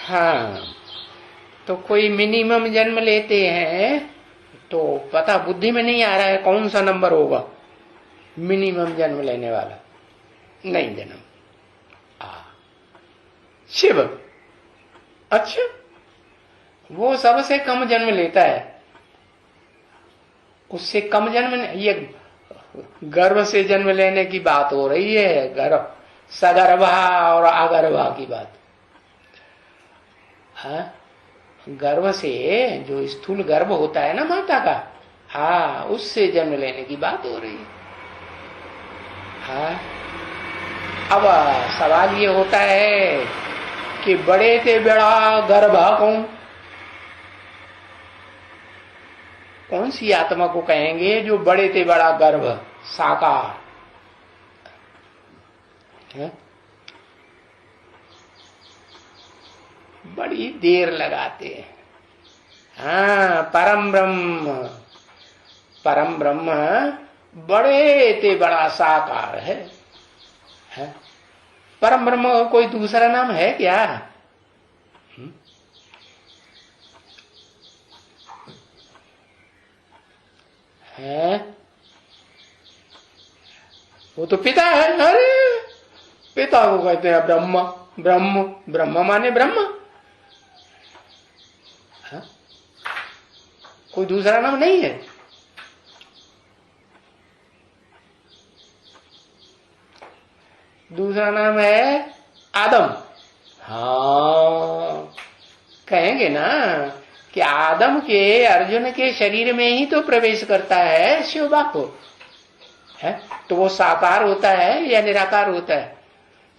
हाँ, तो कोई मिनिमम जन्म लेते हैं तो पता बुद्धि में नहीं आ रहा है कौन सा नंबर होगा मिनिमम जन्म लेने वाला। नहीं जन्म शिव, अच्छा वो सबसे कम जन्म लेता है, उससे कम जन्म। ये गर्भ से जन्म लेने की बात हो रही है, गर्भ सगर्भा और अगर्भा की बात। हाँ, गर्भ से जो स्थूल गर्भ होता है ना माता का, हाँ उससे जन्म लेने की बात हो रही है। हाँ, अब सवाल ये होता है कि बड़े से बड़ा गर्भ कौन सी आत्मा को कहेंगे जो बड़े से बड़ा गर्भ साकार है? बड़ी देर लगाते हैं। हाँ, परम ब्रह्म बड़े ते बड़ा साकार है? परम ब्रह्म का कोई दूसरा नाम है क्या? है? वो तो पिता है। अरे पिता को कहते हैं ब्रह्म। ब्रह्म माने ब्रह्म। है? कोई दूसरा नाम नहीं है। दूसरा नाम है आदम। हाँ, कहेंगे ना कि आदम के अर्जुन के शरीर में ही तो प्रवेश करता है शिव बापू है, तो वो साकार होता है या निराकार होता है?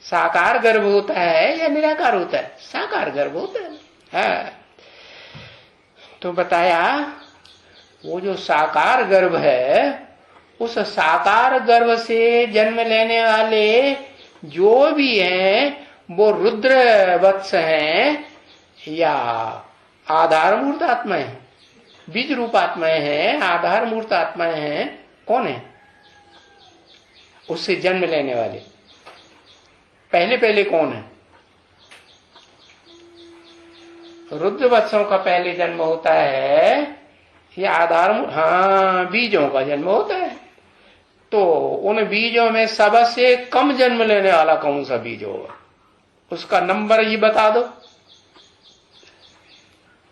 साकार गर्भ होता है या निराकार होता है? साकार गर्भ होता है। तो बताया वो जो साकार गर्भ है, उस साकार गर्भ से जन्म लेने वाले जो भी हैं वो रुद्र वत्स हैं या आधार मूर्त आत्माएं, बीज रूप आत्माएं हैं, आधार मूर्त आत्माएं हैं। कौन है उससे जन्म लेने वाले? पहले कौन है? रुद्र वत्सों का पहले जन्म होता है या आधार? हाँ, बीजों का जन्म होता है। तो उन बीजों में सबसे कम जन्म लेने वाला कौन सा बीज होगा? उसका नंबर ही बता दो।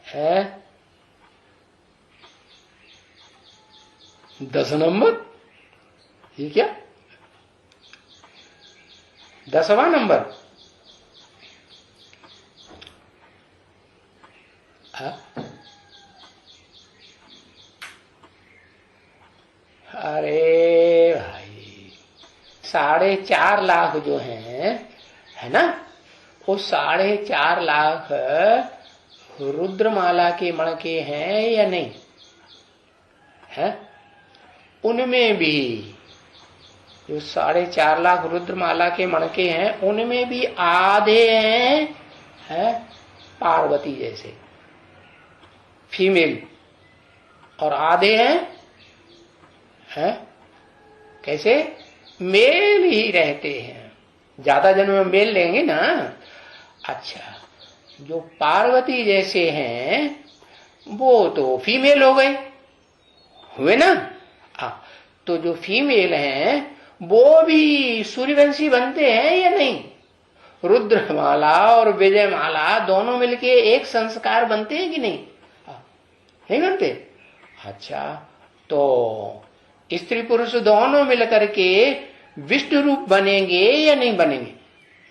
है 10 नंबर। ये क्या 10वां नंबर? अरे भाई 4.5 लाख जो हैं, है ना, वो 4.5 लाख रुद्रमाला के मण के हैं या नहीं है? उनमें भी जो 4.5 लाख रुद्रमाला के मण के हैं, उनमें भी आधे हैं है पार्वती जैसे फीमेल, और आधे हैं कैसे मेल ही रहते हैं। ज्यादा जन्म में मेल लेंगे ना। अच्छा, जो पार्वती जैसे हैं वो तो फीमेल हो गए, हुए ना। तो जो फीमेल हैं वो भी सूर्यवंशी बनते हैं या नहीं? रुद्रमाला और विजयमाला दोनों मिलके एक संस्कार बनते हैं कि नहीं? नहीं बनते। अच्छा, तो स्त्री पुरुष दोनों मिलकर के विष्णु रूप बनेंगे या नहीं बनेंगे?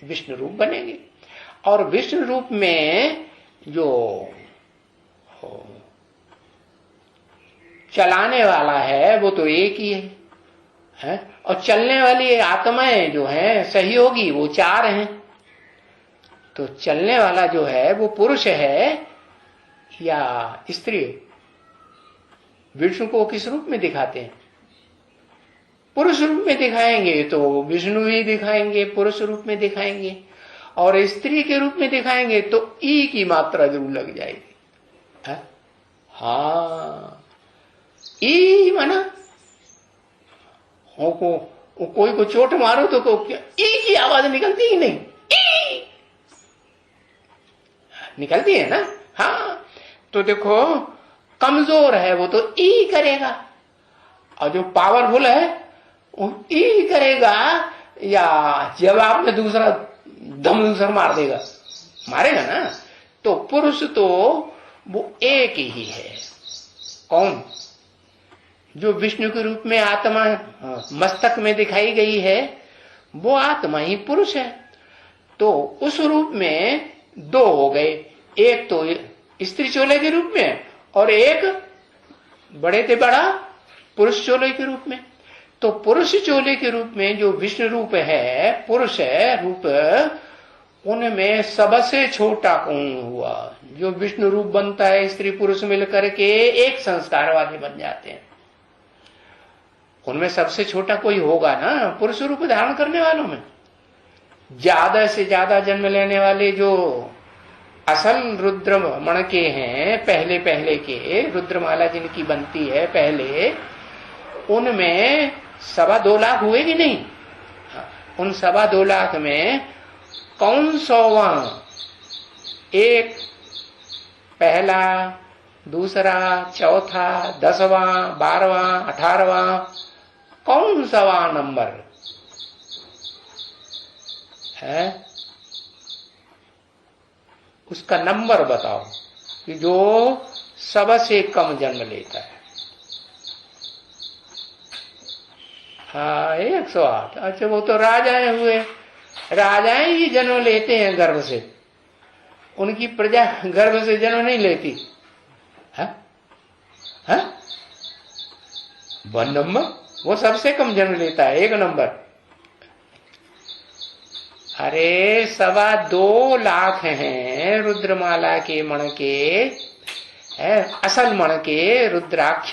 विष्णु रूप बनेंगे। और विष्णु रूप में जो चलाने वाला है वो तो एक ही है? और चलने वाली आत्माएं जो हैं सहयोगी वो 4 हैं। तो चलने वाला जो है वो पुरुष है या स्त्री? विष्णु को किस रूप में दिखाते हैं? पुरुष रूप में दिखाएंगे तो विष्णु ही दिखाएंगे, पुरुष रूप में दिखाएंगे। और स्त्री के रूप में दिखाएंगे तो ई की मात्रा जरूर लग जाएगी। है? हाँ, ई माना कोई को चोट मारो तो ई की आवाज निकलती ही नहीं। ई निकलती है ना। हाँ, तो देखो कमजोर है वो तो ई करेगा, और जो पावरफुल है वो ई करेगा, या जवाब में दूसरा दम दूसरा मार देगा, मारेगा ना। तो पुरुष तो वो एक ही है। कौन? जो विष्णु के रूप में आत्मा मस्तक में दिखाई गई है, वो आत्मा ही पुरुष है। तो उस रूप में दो हो गए, एक तो स्त्री चोले के रूप में और एक बड़े से बड़ा पुरुष चोले के रूप में। तो पुरुष चोले के रूप में जो विष्णु रूप है, पुरुष है रूप, उनमें सबसे छोटा कौन हुआ? जो विष्णु रूप बनता है, स्त्री पुरुष मिलकर के एक संस्कार वाले बन जाते हैं, उनमें सबसे छोटा कोई होगा ना पुरुष रूप धारण करने वालों में। ज्यादा से ज्यादा जन्म लेने वाले जो असल रुद्र मण के हैं, पहले पहले के रुद्रमाला जिनकी बनती है पहले, उनमें 2.25 लाख हुए कि नहीं? उन 2.25 लाख में कौन 100वां? एक, पहला, दूसरा, चौथा, 10वां, 12वां, 18वां, कौन सवा नंबर है? उसका नंबर बताओ कि जो सबसे कम जन्म लेता है। हाँ, 108। अच्छा, वो तो राजाएं हुए। राजाएं ही जन्म लेते हैं गर्भ से, उनकी प्रजा गर्भ से जन्म नहीं लेती है? 1 नंबर, वो सबसे कम जन्म लेता है, 1 नंबर। अरे 2.25 लाख हैं रुद्रमाला के मण के, है असल मण के रुद्राक्ष।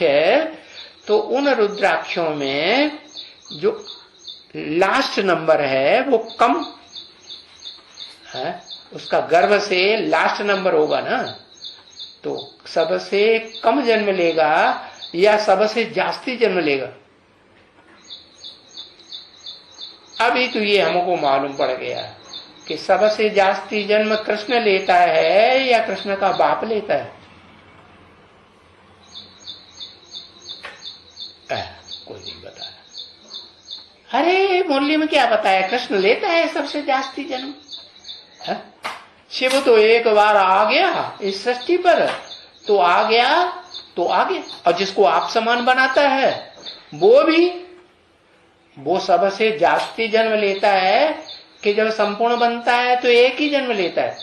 तो उन रुद्राक्षों में जो लास्ट नंबर है वो कम है, उसका गर्भ से लास्ट नंबर होगा ना। तो सबसे कम जन्म लेगा या सबसे जास्ती जन्म लेगा? अभी तो ये हमको मालूम पड़ गया कि सबसे जास्ती जन्म कृष्ण लेता है या कृष्ण का बाप लेता है? कोई नहीं बताया। अरे मुरली में क्या बताया? कृष्ण लेता है सबसे जास्ती जन्म। शिव तो एक बार आ गया इस सृष्टि पर, तो आ गया तो आ गया, और जिसको आप समान बनाता है वो सबसे जास्ती जन्म लेता है कि जब संपूर्ण बनता है तो एक ही जन्म लेता है।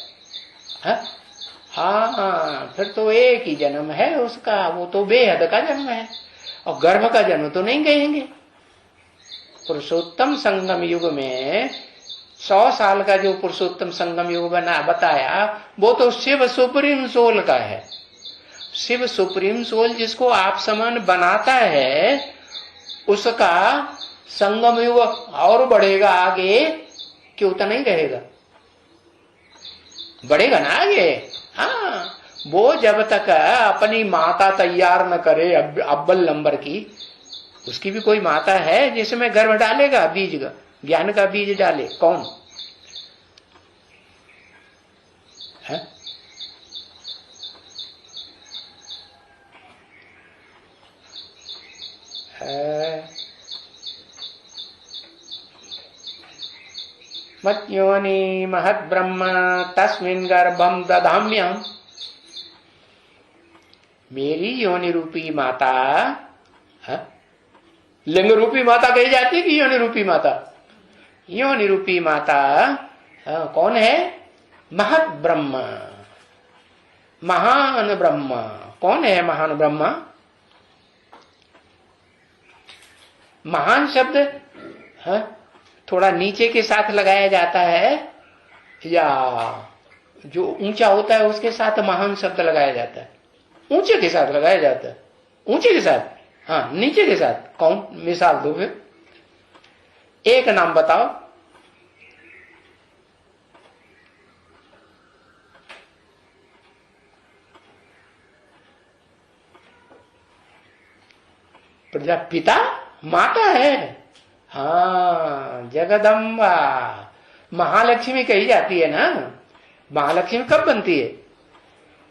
हाँ, फिर तो एक ही जन्म है उसका, वो तो बेहद का जन्म है, और गर्भ का जन्म तो नहीं कहेंगे। पुरुषोत्तम संगम युग में 100 साल का जो पुरुषोत्तम संगम युग बना बताया, वो तो शिव सुप्रीम सोल का है। शिव सुप्रीम सोल जिसको आप समान बनाता है, उसका संगम युग और बढ़ेगा आगे कि उतना ही रहेगा? बढ़ेगा ना आगे। हाँ, वो जब तक अपनी माता तैयार न करे अव्वल नंबर की, उसकी भी कोई माता है जिसमें गर्भ डालेगा, बीज का, ज्ञान का बीज डाले? कौन है? मत्योनि महत् ब्रह्म तस्मिन् गर्भम दधाम्यहम्। मेरी योनि रूपी माता, लिंग रूपी माता कही जाती है कि योनि रूपी माता? योनि रूपी माता कौन है? महत् ब्रह्म, महान ब्रह्म। कौन है महान ब्रह्म? महान शब्द थोड़ा नीचे के साथ लगाया जाता है, या जो ऊंचा होता है उसके साथ महान शब्द लगाया जाता है? ऊंचे के साथ लगाया जाता है। ऊंचे के साथ? हाँ, नीचे के साथ। कौन? मिसाल दो फिर, एक नाम बताओ। प्रजापिता माता है। हाँ, जगदम्बा, महालक्ष्मी कही जाती है ना। महालक्ष्मी कब बनती है?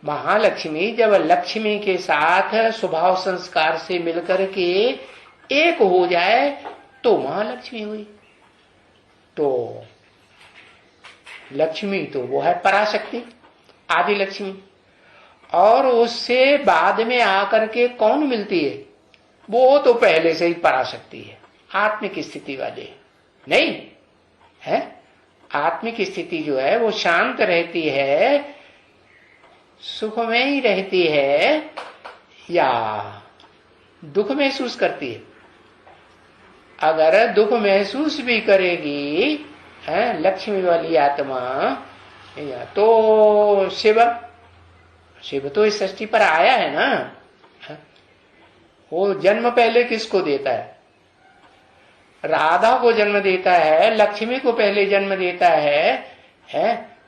महालक्ष्मी जब लक्ष्मी के साथ स्वभाव संस्कार से मिलकर के एक हो जाए तो महालक्ष्मी हुई। तो लक्ष्मी तो वो है पराशक्ति, आदि लक्ष्मी, और उससे बाद में आकर के कौन मिलती है? वो तो पहले से ही पराशक्ति है, आत्मिक स्थिति वाले नहीं है। आत्मिक स्थिति जो है वो शांत रहती है, सुख में ही रहती है या दुख महसूस करती है? अगर दुख महसूस भी करेगी है लक्ष्मी वाली आत्मा, तो शिव तो इस सृष्टि पर आया है ना। वो जन्म पहले किसको देता है? राधा को जन्म देता है, लक्ष्मी को पहले जन्म देता है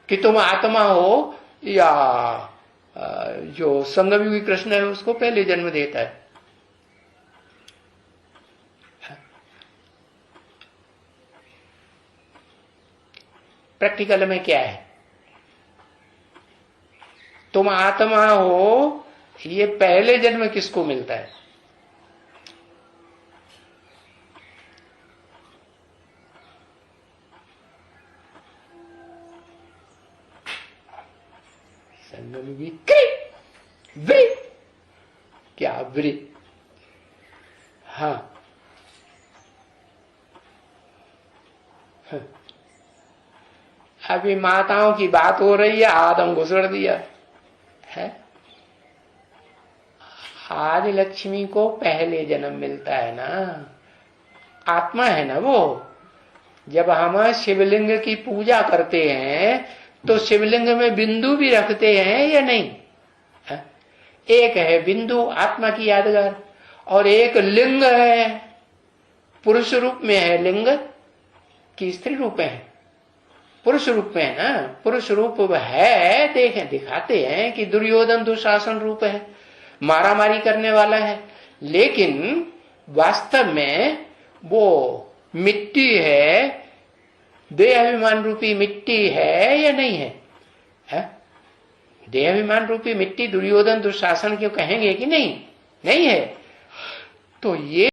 कि तुम आत्मा हो, या जो संगमयुगी कृष्ण है उसको पहले जन्म देता है। प्रैक्टिकल में क्या है? तुम आत्मा हो, ये पहले जन्म किसको मिलता है? संगमयुगी क्या ब्री? हाँ, अभी माताओं की बात हो रही है, आदम घुसड़ दिया है। आदि लक्ष्मी को पहले जन्म मिलता है ना, आत्मा है ना वो। जब हम शिवलिंग की पूजा करते हैं तो शिवलिंग में बिंदु भी रखते हैं या नहीं? है? एक है बिंदु आत्मा की यादगार, और एक लिंग है, पुरुष रूप में है लिंग कि स्त्री रूप में है? पुरुष रूप में है ना। पुरुष रूप है, देखें दिखाते हैं कि दुर्योधन दुशासन रूप है, मारा मारी करने वाला है, लेकिन वास्तव में वो मिट्टी है, देहाभिमान रूपी मिट्टी है या नहीं है? देहाभिमान रूपी मिट्टी दुर्योधन दुशासन क्यों कहेंगे कि नहीं? नहीं है। तो ये